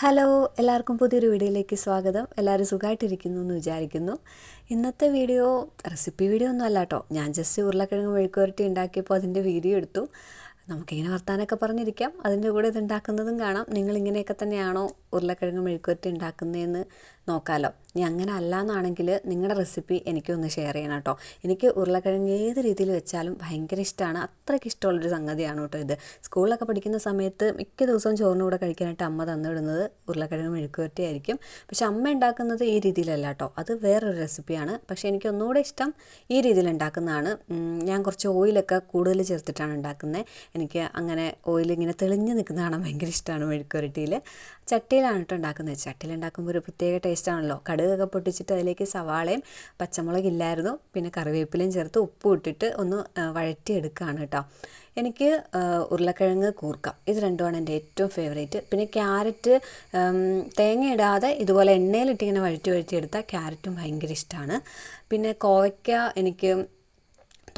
Hello എല്ലാവർക്കും പുതിയൊരു വീഡിയോയിലേക്ക് സ്വാഗതം. എല്ലാവരും സുഖമായിട്ടിരിക്കുന്നു എന്ന് വിചാരിക്കുന്നു. ഇന്നത്തെ വീഡിയോ റെസിപ്പി വീഡിയോ ഒന്നും അല്ല കേട്ടോ. ഞാൻ ജസ്റ്റ് ഉരുളക്കിഴങ്ങ് മെഴുക്കുവരട്ടി ഉണ്ടാക്കിയപ്പോൾ അതിൻ്റെ വീഡിയോ എടുത്തു. നമുക്കിങ്ങനെ വർത്താനമൊക്കെ പറഞ്ഞിരിക്കാം, അതിൻ്റെ കൂടെ ഇത് ഉണ്ടാക്കുന്നതും കാണാം. നിങ്ങളിങ്ങനെയൊക്കെ തന്നെയാണോ ഉരുളക്കിഴങ്ങ് മെഴുക്കുവരട്ടി ഉണ്ടാക്കുന്നതെന്ന് നോക്കാമല്ലോ. ഇനി അങ്ങനെ അല്ലാന്നാണെങ്കിൽ നിങ്ങളുടെ റെസിപ്പി എനിക്കൊന്ന് ഷെയർ ചെയ്യണം കേട്ടോ. എനിക്ക് ഉരുളക്കിഴങ്ങ് ഏത് രീതിയിൽ വെച്ചാലും ഭയങ്കര ഇഷ്ടമാണ്. അത്രയ്ക്ക് ഇഷ്ടമുള്ളൊരു സംഗതിയാണ് കേട്ടോ ഇത്. സ്കൂളിലൊക്കെ പഠിക്കുന്ന സമയത്ത് മിക്ക ദിവസവും ചോറിന് കൂടെ കഴിക്കാനായിട്ട് അമ്മ തന്നിടുന്നത് ഉരുളക്കിഴങ്ങ് മെഴുക്കുവരട്ടി ആയിരിക്കും. പക്ഷെ അമ്മ ഉണ്ടാക്കുന്നത് ഈ രീതിയിലല്ല കേട്ടോ, അത് വേറൊരു റെസിപ്പിയാണ്. പക്ഷേ എനിക്ക് ഒന്നുകൂടെ ഇഷ്ടം ഈ രീതിയിൽ ഉണ്ടാക്കുന്നതാണ്. ഞാൻ കുറച്ച് ഓയിലൊക്കെ കൂടുതൽ ചേർത്തിട്ടാണ് ഉണ്ടാക്കുന്നത്. എനിക്ക് അങ്ങനെ ഓയിൽ ഇങ്ങനെ തെളിഞ്ഞ് നിൽക്കുന്ന കാണാൻ ഭയങ്കര ഇഷ്ടമാണ് മെഴുക്കുവരട്ടിയിൽ. ചട്ടിയിലാണ് കേട്ടോ ഉണ്ടാക്കുന്നത്. ചട്ടിയിൽ ഉണ്ടാക്കുമ്പോൾ ഒരു പ്രത്യേക ടേസ്റ്റാണല്ലോ. കടുകൊക്കെ പൊട്ടിച്ചിട്ട് അതിലേക്ക് സവാളയും പച്ചമുളകില്ലായിരുന്നു, പിന്നെ കറിവേപ്പിലയും ചേർത്ത് ഉപ്പും ഇട്ടിട്ട് ഒന്ന് വഴറ്റിയെടുക്കുകയാണ് കേട്ടോ. എനിക്ക് ഉരുളക്കിഴങ്ങ് കൂർക്ക ഇത് രണ്ടുമാണ് എൻ്റെ ഏറ്റവും ഫേവറേറ്റ്. പിന്നെ ക്യാരറ്റ് തേങ്ങ ഇടാതെ ഇതുപോലെ എണ്ണയിലിട്ടിങ്ങനെ വഴറ്റിയെടുത്താൽ ക്യാരറ്റും ഭയങ്കര ഇഷ്ടമാണ്. പിന്നെ കോവയ്ക്ക എനിക്ക്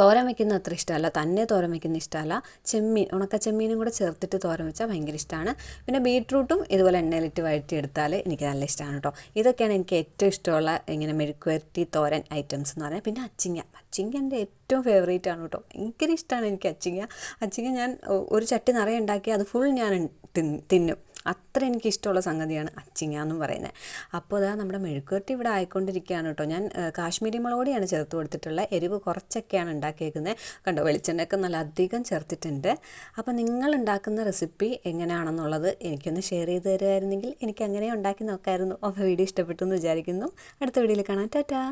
തോരൻ വയ്ക്കുന്ന അത്ര ഇഷ്ടമല്ല, തന്നെ തോരൻ വയ്ക്കുന്ന ഇഷ്ടമല്ല. ചെമ്മീൻ, ഉണക്ക ചെമ്മീനും കൂടെ ചേർത്തിട്ട് തോരൻ വെച്ചാൽ ഭയങ്കര ഇഷ്ടമാണ്. പിന്നെ ബീട്രൂട്ടും ഇതുപോലെ എണ്ണയിലിട്ട് വഴറ്റിയെടുത്താൽ എനിക്ക് നല്ല ഇഷ്ടമാണ് കേട്ടോ. ഇതൊക്കെയാണ് എനിക്ക് ഏറ്റവും ഇഷ്ടമുള്ള ഇങ്ങനെ മെഴുക്കുവരട്ടി തോരൻ ഐറ്റംസ് എന്ന് പറഞ്ഞാൽ. പിന്നെ അച്ചിങ്ങ എൻ്റെ ഏറ്റവും ഫേവറേറ്റ് ആണ് കേട്ടോ. ഭയങ്കര ഇഷ്ടമാണ് എനിക്ക് അച്ചിങ്ങ ഞാൻ ഒരു ചട്ടി നിറയെ ഉണ്ടാക്കി അത് ഫുൾ ഞാൻ തിന്നും. അത്ര എനിക്കിഷ്ടമുള്ള സംഗതിയാണ് അച്ചിങ്ങ എന്നും പറയുന്നത്. അപ്പോൾ അതാ നമ്മുടെ മെഴുക്കുവരട്ടി ഇവിടെ ആയിക്കൊണ്ടിരിക്കുകയാണ് കേട്ടോ. ഞാൻ കാശ്മീരി മുളക് പൊടിയാണ് ചേർത്ത് കൊടുത്തിട്ടുള്ള. എരിവ് കുറച്ചൊക്കെയാണ് ഉണ്ടാക്കിയേക്കുന്നത്. കണ്ടോ, വെളിച്ചെണ്ണയൊക്കെ നല്ല അധികം ചേർത്തിട്ടുണ്ട്. അപ്പോൾ നിങ്ങൾ ഉണ്ടാക്കുന്ന റെസിപ്പി എങ്ങനെയാണെന്നുള്ളത് എനിക്കൊന്ന് ഷെയർ ചെയ്ത് തരുമായിരുന്നെങ്കിൽ എനിക്ക് അങ്ങനെ ഉണ്ടാക്കി നോക്കാമായിരുന്നു. അപ്പോൾ വീഡിയോ ഇഷ്ടപ്പെട്ടു എന്ന് വിചാരിക്കുന്നു. അടുത്ത വീഡിയോയിൽ കാണാം. ടാറ്റാ.